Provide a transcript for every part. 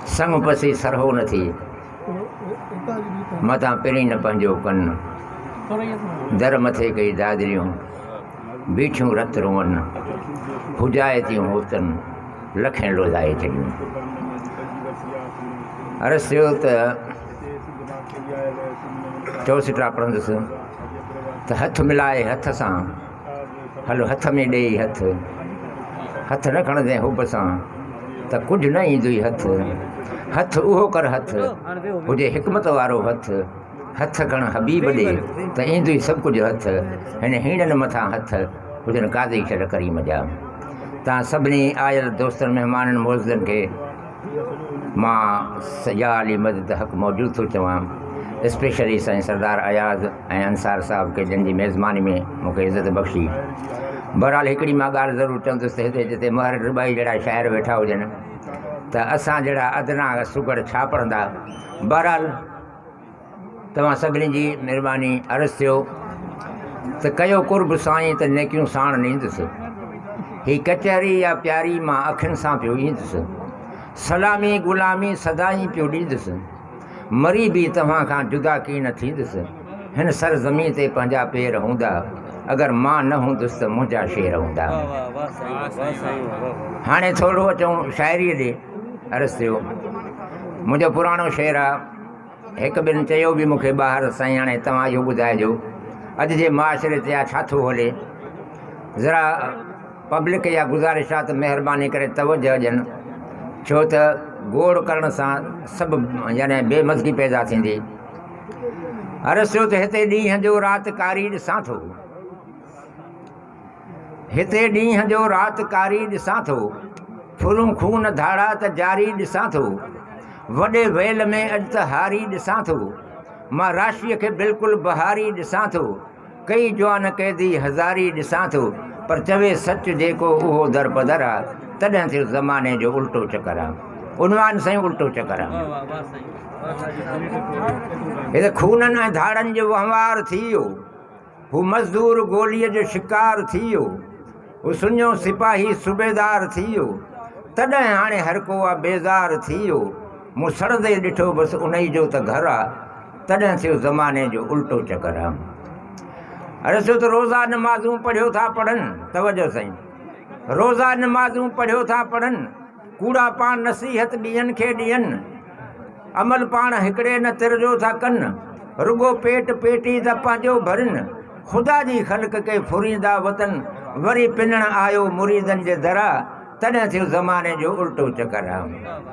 संग पसी सरहो न थी मथा पहिरीं न पंहिंजो कनि दर मथे कई दादरियूं बीठियूं रत रोअनि हुजाए थियूं होतनि लखें लोधाए छॾियूं। अर्ज़ु थियो त चौसिटा पढ़ंदुसि त हथ मिलाए हथ सां हलो हथ में ॾेई हथ हथ न खणंदे हुब सां त कुझु न ईंदुई हथ हथ उहो कर हथ हुजे हिकमत वारो हथ हथ खण हबीब ॾे त ईंदुई सभु कुझु हथ हिन हीणनि मथां हथ हुजनि काज़ी छॾ करीम जा। तव्हां सभिनी आयल दोस्तनि महिमाननि मौज़नि खे मां या अली मदद हक़ मौजूदु थो चवां, स्पेशली साईं सरदार अयाज़ ऐं अंसार साहब खे जंहिंजी मेज़बानी में मूंखे इज़त बख़्शी। बहरहाल हिकिड़ी मां ॻाल्हि ज़रूरु चवंदुसि त हिते जिते महर रुबाई जहिड़ा शाइर वेठा हुजनि त असां जहिड़ा अदना सुगड़ छा पढ़ंदा। बहरहाल तव्हां सभिनी जी महिरबानी अर्ज़ु थियो त कयो कुर्ब साईं त नेकियूं साण ॾींदुसि ही कचहरी या प्यारी मां अखियुनि सां पियो ईंदुसि सलामी ग़ुलामी सदाई पियो ॾींदुसि मरी बि तव्हां खां जुदा की न थींदुसि हिन सरज़मीन ते पंहिंजा पेर हूंदा अगरि मां न हूंदुसि त मुंहिंजा शेर हूंदा। हाणे थोरो अचूं शाइरीअ ॾे। अर्ज़ु थियो मुंहिंजो पुराणो शेर आहे, हिकु ॿिनि चयो बि मूंखे ॿाहिरि साईं हाणे तव्हां इहो ॿुधाइजो अॼु जे मुआशिरे ते छा थो हले। ज़रा पब्लिक या गुज़ारिश आहे त महिरबानी करे तवजो ॾियनि छो त गोड़ करण सां सभु यानी बेमज़गी पैदा थींदी। अर्ज़ु थियो त हिते ॾींहं जो राति कारी ॾिसां थो हिते ॾींहं जो राति कारी ॾिसां थो फुरूं खून धाड़ा त जारी ॾिसां थो वॾे वेल में अॼु त हारी ॾिसां थो मां राशीअ खे बिल्कुलु बहारी ॾिसां थो कई जवान क़ैदी हज़ारी ॾिसां थो पर चवे सच जेको उहो दर बदर आहे तॾहिं थियो ज़माने जो उल्टो चकर आहे। उनवान साईं उल्टो चकर आहे। हिते खूननि ऐं धाड़नि जो वहिंवार थी वियो हू मज़दूर गोलीअ जो शिकार थी वियो हू सुञो सिपाही सूबेदार थी वियो तॾहिं हाणे हर को आहे बेज़ार थी वियो मूं सड़ंदे ॾिठो बसि उन ई जो त घर आहे तॾहिं थियो ज़माने जो उल्टो चकर आहे। अर्ज़ु त रोज़ा नमाज़ूं पढ़ियो था पढ़नि तवजो साईं रोज़ा नमाज़ूं पढ़ियो था पढ़नि कूड़ा पाण नसीहत ॿियनि खे ॾियनि अमल पाण हिकिड़े न तिरजो था कनि रुगो पेट पेटी त पंहिंजो भरनि ख़ुदा जी ख़ल्क़ खे फुरींदा वतन वरी पिनण आयो मुरीदनि जे दरा तॾहिं थियो ज़माने जो उल्टो चकर आहे।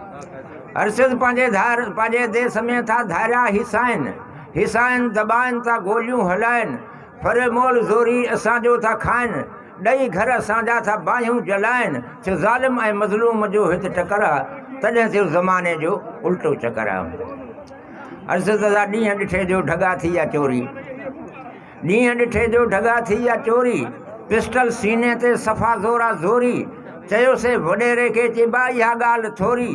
अर्शद पंहिंजे देश में था धारिया हिसाइनि दॿाइनि था गोलियूं हलाइनि फरेमोल ज़ोरी असांजो था खाइनि ॾेई घर असांजा था बाहियूं जलाइनि छो ज़ालिम ऐं मज़लूम जो हिते टकर आहे तॾहिं थियो ज़माने जो उल्टो चकर आहे। अर्शद ॾींहं ॾिठे जो ढगा थी या चोरी ॾींहं ॾिठे जो ढगा थी या चोरी पिस्टल सीने ते सफ़ा ज़ोरा ज़ोरी चयोसीं वॾेरे खे चइबा इहा ॻाल्हि थोरी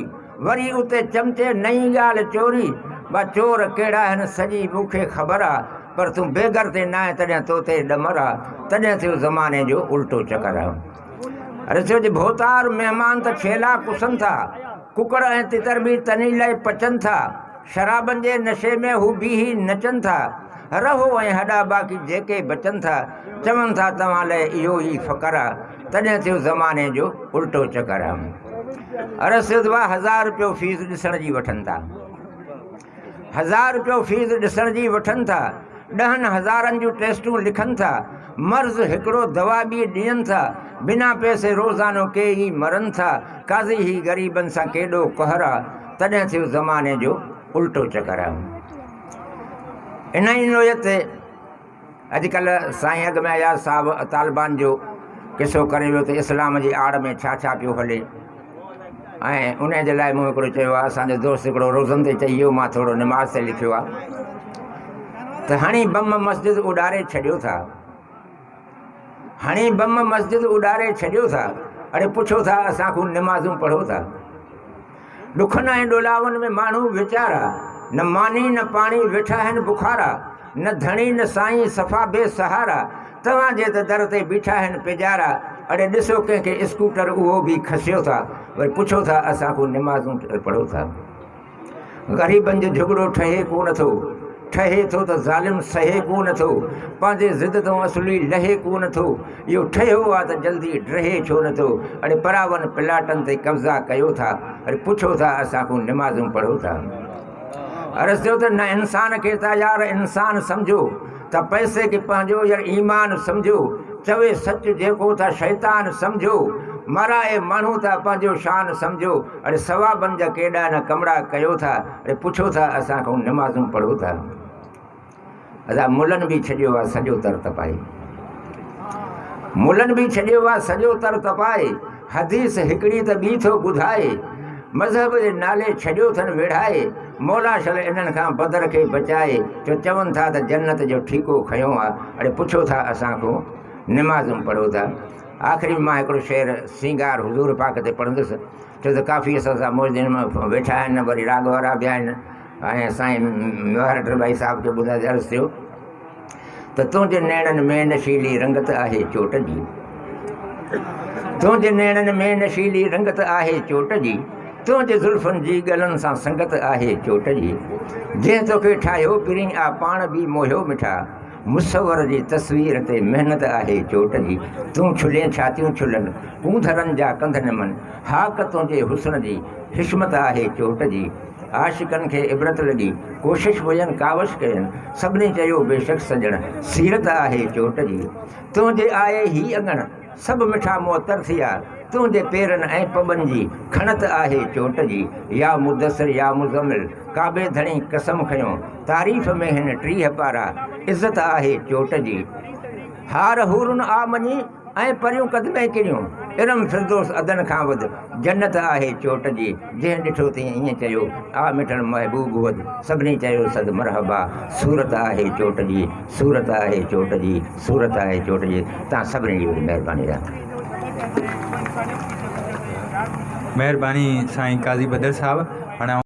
वरी उते चमचे नई ॻाल्हि चोरी बा चोर कहिड़ा आहिनि सॼी मूंखे ख़बर आहे पर तूं बेगर ते न आहे तॾहिं तो ते ॾमर आहे तॾहिं थियो ज़माने जो उल्टो चकर आहे। अरे थियो जे भोतार महिमान त छेला कुसनि था कुकड़ ऐं तितर बि तनी लाइ पचनि था शराबनि जे नशे में हू बि ई नचनि था रहो ऐं हॾा बाक़ी जेके बचनि था चवनि था तव्हां लाइ इहो ई फ़क़्रु आहे तॾहिं थियो ज़माने जो उल्टो चकर आहे। अरे सिधवा 1000 रुपयो फीस ॾिसण जी वठनि था 1000 रुपयो फीस ॾिसण जी वठनि था 10,000 जूं टेस्टूं लिखनि था मर्ज़ हिकिड़ो दवा बि ॾियनि था बिना पैसे रोज़ानो के ई मरनि था काज़ी ही ग़रीबनि सां केॾो कहर आहे तॾहिं थियो ज़माने जो उल्टो चकर आहे। इन ई नोयत अॼुकल्ह साईं अॻ में अयाज़ साहब तालिबान जो किसो करे वियो त इस्लाम जी आड़ में छा छा पियो हले ऐं उन जे लाइ मूं हिकिड़ो चयो आहे असांजो दोस्त हिकिड़ो रोज़नि ते चई वियो मां थोरो निमाज़ ते लिखियो आहे त हाणे बम मस्जिद उॾारे छॾियो था हाणे बम मस्जिद उॾारे छॾियो था अड़े पुछो था असां खां निमाज़ूं पढ़ो था ॾुखनि ऐं ॾोलावनि में माण्हू वीचारा न मानी न पाणी वेठा आहिनि बुखारा न धणी न साईं सफ़ा बेसहारा तव्हांजे त दर ते बीठा आहिनि पिजारा अड़े ॾिसो कंहिंखे स्कूटर उहो बि खसियो था, वरी पुछो था असां को निमाज़ूं पढ़ो था। ग़रीबनि जो झुगिड़ो ठहे कोन थो, ठहे थो त ज़ालिम सहे कोन थो, पंहिंजे ज़िद तो असुली लहे कोन थो, इहो ठहियो आहे त जल्दी ड्रहे छो नथो। अड़े परावन प्लाटनि ते कब्ज़ा कयो था, अड़े पुछो था असां को निमाज़ूं पढ़ो था। अर्ज़ु कयो त न इंसान खे त यार इंसान सम्झो, त पैसे खे पंहिंजो यार ईमान सम्झो, चवे सच जेको था शैतान सम्झो, मराए माण्हू था पंहिंजो शान सम्झो। अड़े सवाबनि जा केॾा न कमड़ा कयो था, अड़े पुछो था असां खां निमाज़ूं पढ़ो था। असां मुलनि बि छॾियो आहे सॼो तर तपाए, मुलनि बि छॾियो आहे सॼो तर तपाए, हदीस हिकिड़ी त ॿी थो ॿुधाए, मज़हब जे नाले छॾियो अथनि वेढ़ाए, मौला शल इन्हनि खां बदर खे बचाए, जो चवनि था त जन्नत जो ठीको खयों आहे। अड़े पुछो था असां खां निमाज़ूं पढ़ो था। आख़िरी मां हिकिड़ो शेर सिंगार हुज़ूर पाक ते पढ़ंदुसि, छो त काफ़ी असां सां मौजदिन में वेठा आहिनि, वरी राग वारा बि आहिनि। ऐं साईं मेवार भाई साहिब खे ॿुधाए अर्ज़ु थियो त तुंहिंजे नेणनि में नशीली रंगत आहे चोट जी, तुंहिंजे नेणनि में नशीली रंगत आहे चोट जी, तुंहिंजे ज़ुल्फ़नि जी ॻलनि सां संगत आहे चोट जी, जंहिं तोखे ठाहियो पिरी आ पाण बि मोहियो मिठा, मुसवर जी तस्वीर ते महिनत आहे चोट जी, तूं छुले छातियूं छुलनि कूंधरनि जा कंध नमन, हाक तुंहिंजे हुस्न जी हिशमत आहे चोट जी, आशिकनि खे इबरत लॻी कोशिश हुजनि कावश कयनि, सभिनी चयो बेशक सजण सीरत आहे चोट जी, तुंहिंजे आए ही अङण सभु मिठा मुअतर थिया, तुंहिंजे पेरनि ऐं पॿनि जी खणत आहे चोट जी, या मुदसिर या मुज़मिल काबे धणी कसम खयों, तारीफ़ में हिन 30 पारा इज़त आहे चोट जी, हार हूरुन आ मञी ऐं परियूं कदमे किरियूं, इरम फिरदोस अदन खां वधि जन्नत आहे चोट जी, जंहिं ॾिठो तीअं ईअं चयो आ मिठड़ महबूब वधि, सभिनी चयो सद मरहबा, सूरत आहे चोट जी, सूरत आहे चोट जी, सूरत आहे चोट जी। तव्हां सभिनी जी महिरबानी आहे। महिरबानी साईं काज़ी बदर साहब। हाणे